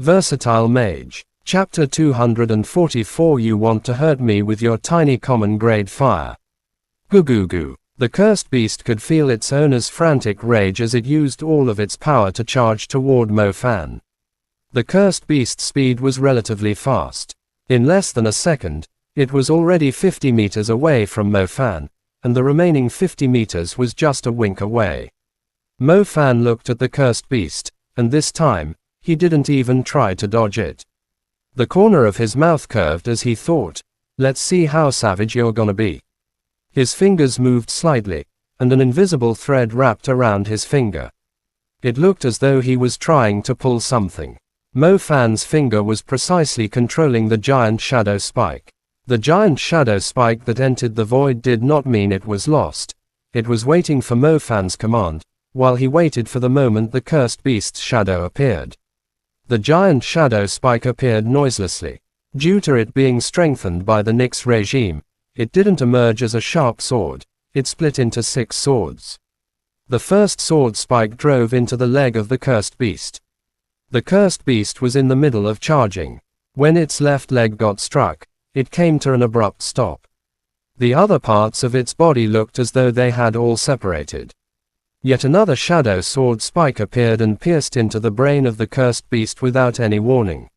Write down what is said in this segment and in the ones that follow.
Versatile Mage. Chapter 244. You want to hurt me with your tiny common grade fire. Goo goo goo. The cursed beast could feel its owner's frantic rage as it used all of its power to charge toward Mo Fan. The cursed beast's speed was relatively fast. In less than a second, it was already 50 meters away from Mo Fan, and the remaining 50 meters was just a wink away. Mo Fan looked at the cursed beast, and this time, he didn't even try to dodge it. The corner of his mouth curved as he thought, "Let's see how savage you're gonna be." His fingers moved slightly, and an invisible thread wrapped around his finger. It looked as though he was trying to pull something. Mo Fan's finger was precisely controlling the giant shadow spike. The giant shadow spike that entered the void did not mean it was lost. It was waiting for Mo Fan's command, while he waited for the moment the cursed beast's shadow appeared. The giant shadow spike appeared noiselessly. Due to it being strengthened by the Nyx regime, it didn't emerge as a sharp sword. It split into 6 swords. The first sword spike drove into the leg of the cursed beast. The cursed beast was in the middle of charging. When its left leg got struck, it came to an abrupt stop. The other parts of its body looked as though they had all separated. Yet another shadow sword spike appeared and pierced into the brain of the cursed beast without any warning.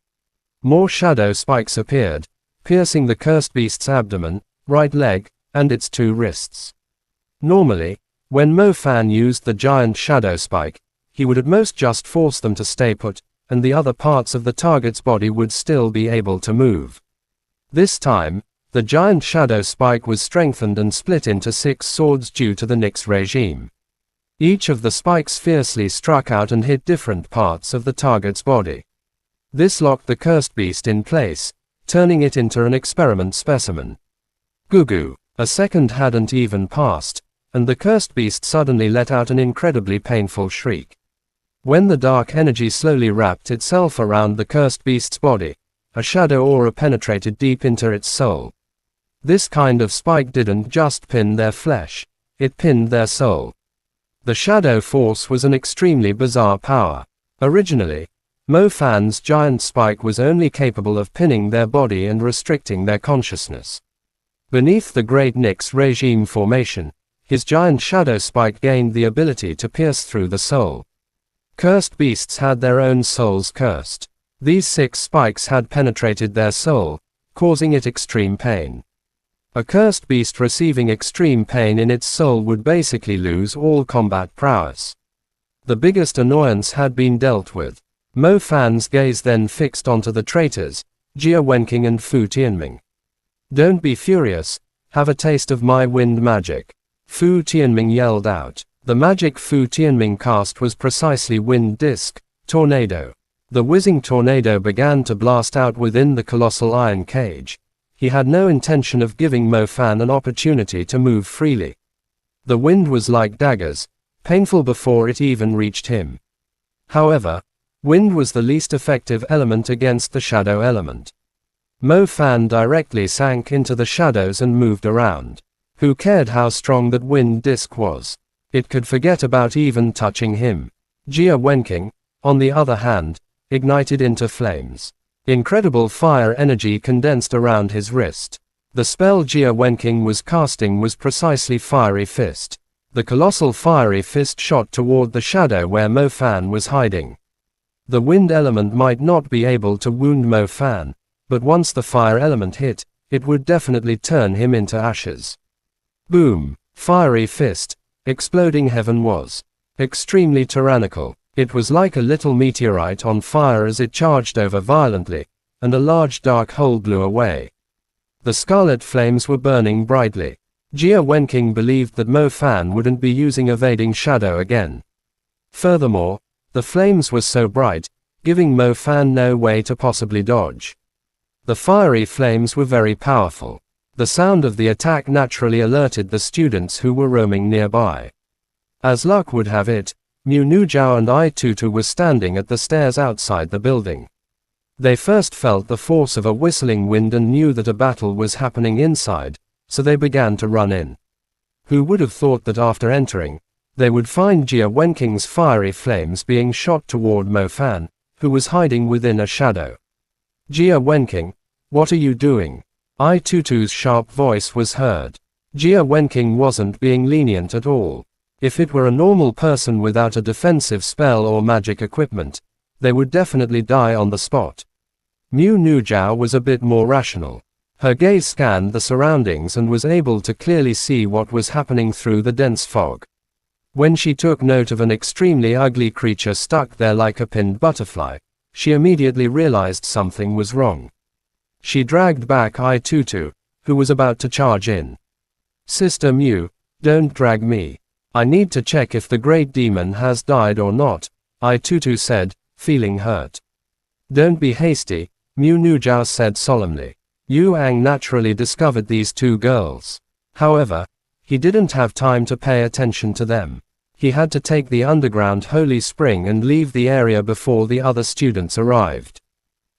More shadow spikes appeared, piercing the cursed beast's abdomen, right leg, and its 2 wrists. Normally, when Mo Fan used the giant shadow spike, he would at most just force them to stay put, and the other parts of the target's body would still be able to move. This time, the giant shadow spike was strengthened and split into 6 swords due to the Nyx regime. Each of the spikes fiercely struck out and hit different parts of the target's body. This locked the cursed beast in place, turning it into an experiment specimen. Goo goo. A second hadn't even passed, and the cursed beast suddenly let out an incredibly painful shriek. When the dark energy slowly wrapped itself around the cursed beast's body, a shadow aura penetrated deep into its soul. This kind of spike didn't just pin their flesh, it pinned their soul. The shadow force was an extremely bizarre power. Originally, Mo Fan's giant spike was only capable of pinning their body and restricting their consciousness. Beneath the Great Nyx regime formation, his giant shadow spike gained the ability to pierce through the soul. Cursed beasts had their own souls cursed. These 6 spikes had penetrated their soul, causing it extreme pain. A cursed beast receiving extreme pain in its soul would basically lose all combat prowess. The biggest annoyance had been dealt with. Mo Fan's gaze then fixed onto the traitors, Jia Wenqing and Fu Tianming. "Don't be furious, have a taste of my wind magic," Fu Tianming yelled out. The magic Fu Tianming cast was precisely Wind Disc, Tornado. The whizzing tornado began to blast out within the colossal iron cage. He had no intention of giving Mo Fan an opportunity to move freely. The wind was like daggers, painful before it even reached him. However, wind was the least effective element against the shadow element. Mo Fan directly sank into the shadows and moved around. Who cared how strong that wind disc was? It could forget about even touching him. Jia Wenqing, on the other hand, ignited into flames. Incredible fire energy condensed around his wrist. The spell Jia Wenqing was casting was precisely Fiery Fist. The colossal Fiery Fist shot toward the shadow where Mo Fan was hiding. The wind element might not be able to wound Mo Fan, but once the fire element hit, it would definitely turn him into ashes. Boom! Fiery Fist, exploding heaven was extremely tyrannical. It was like a little meteorite on fire as it charged over violently, and a large dark hole blew away. The scarlet flames were burning brightly. Jia Wenqing believed that Mo Fan wouldn't be using Evading Shadow again. Furthermore, the flames were so bright, giving Mo Fan no way to possibly dodge. The fiery flames were very powerful. The sound of the attack naturally alerted the students who were roaming nearby. As luck would have it, Mu Nuzhao and I Tutu were standing at the stairs outside the building. They first felt the force of a whistling wind and knew that a battle was happening inside, so they began to run in. Who would have thought that after entering, they would find Jia Wenqing's fiery flames being shot toward Mo Fan, who was hiding within a shadow. Jia Wenqing, what are you doing? I-Tutu's sharp voice was heard. Jia Wenqing wasn't being lenient at all. If it were a normal person without a defensive spell or magic equipment, they would definitely die on the spot. Mu Nujiao was a bit more rational. Her gaze scanned the surroundings and was able to clearly see what was happening through the dense fog. When she took note of an extremely ugly creature stuck there like a pinned butterfly, she immediately realized something was wrong. She dragged back I-Tutu, who was about to charge in. Sister Mu, don't drag me. I need to check if the great demon has died or not, I-Tutu said, feeling hurt. Don't be hasty, Mu Nujiao said solemnly. Yu Ang naturally discovered these two girls. However, he didn't have time to pay attention to them. He had to take the underground holy spring and leave the area before the other students arrived.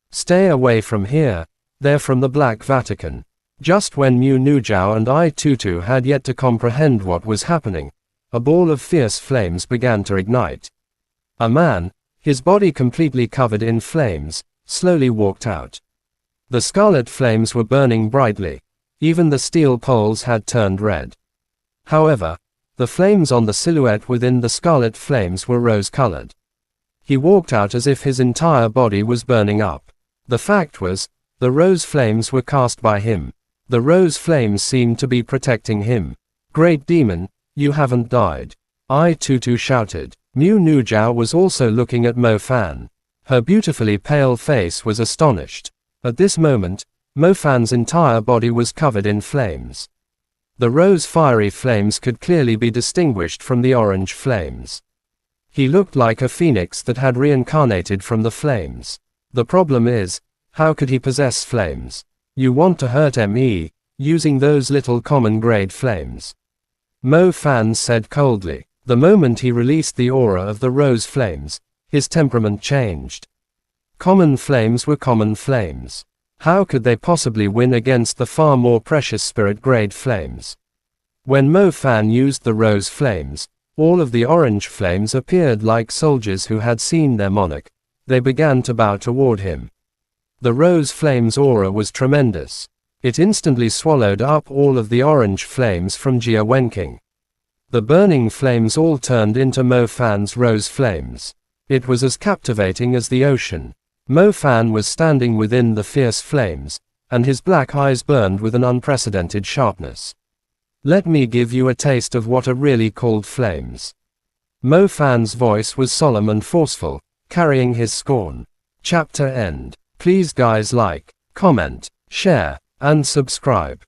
Stay away from here, they're from the Black Vatican. Just when Mu Nujiao and I-Tutu had yet to comprehend what was happening, a ball of fierce flames began to ignite. A man, his body completely covered in flames, slowly walked out. The scarlet flames were burning brightly. Even the steel poles had turned red. However, the flames on the silhouette within the scarlet flames were rose-colored. He walked out as if his entire body was burning up. The fact was, the rose flames were cast by him. The rose flames seemed to be protecting him. Great demon, you haven't died. I-Tutu shouted. Mu Nujiao was also looking at Mo Fan. Her beautifully pale face was astonished. At this moment, Mo Fan's entire body was covered in flames. The rose fiery flames could clearly be distinguished from the orange flames. He looked like a phoenix that had reincarnated from the flames. The problem is, how could he possess flames? You want to hurt me, using those little common grade flames. Mo Fan said coldly. The moment he released the aura of the rose flames, his temperament changed. Common flames were common flames. How could they possibly win against the far more precious spirit grade flames? When Mo Fan used the rose flames, all of the orange flames appeared like soldiers who had seen their monarch. They began to bow toward him. The rose flame's aura was tremendous. It instantly swallowed up all of the orange flames from Jia Wenqing. The burning flames all turned into Mo Fan's rose flames. It was as captivating as the ocean. Mo Fan was standing within the fierce flames, and his black eyes burned with an unprecedented sharpness. Let me give you a taste of what are really called flames. Mo Fan's voice was solemn and forceful, carrying his scorn. Chapter end. Please guys like, comment, share, and subscribe.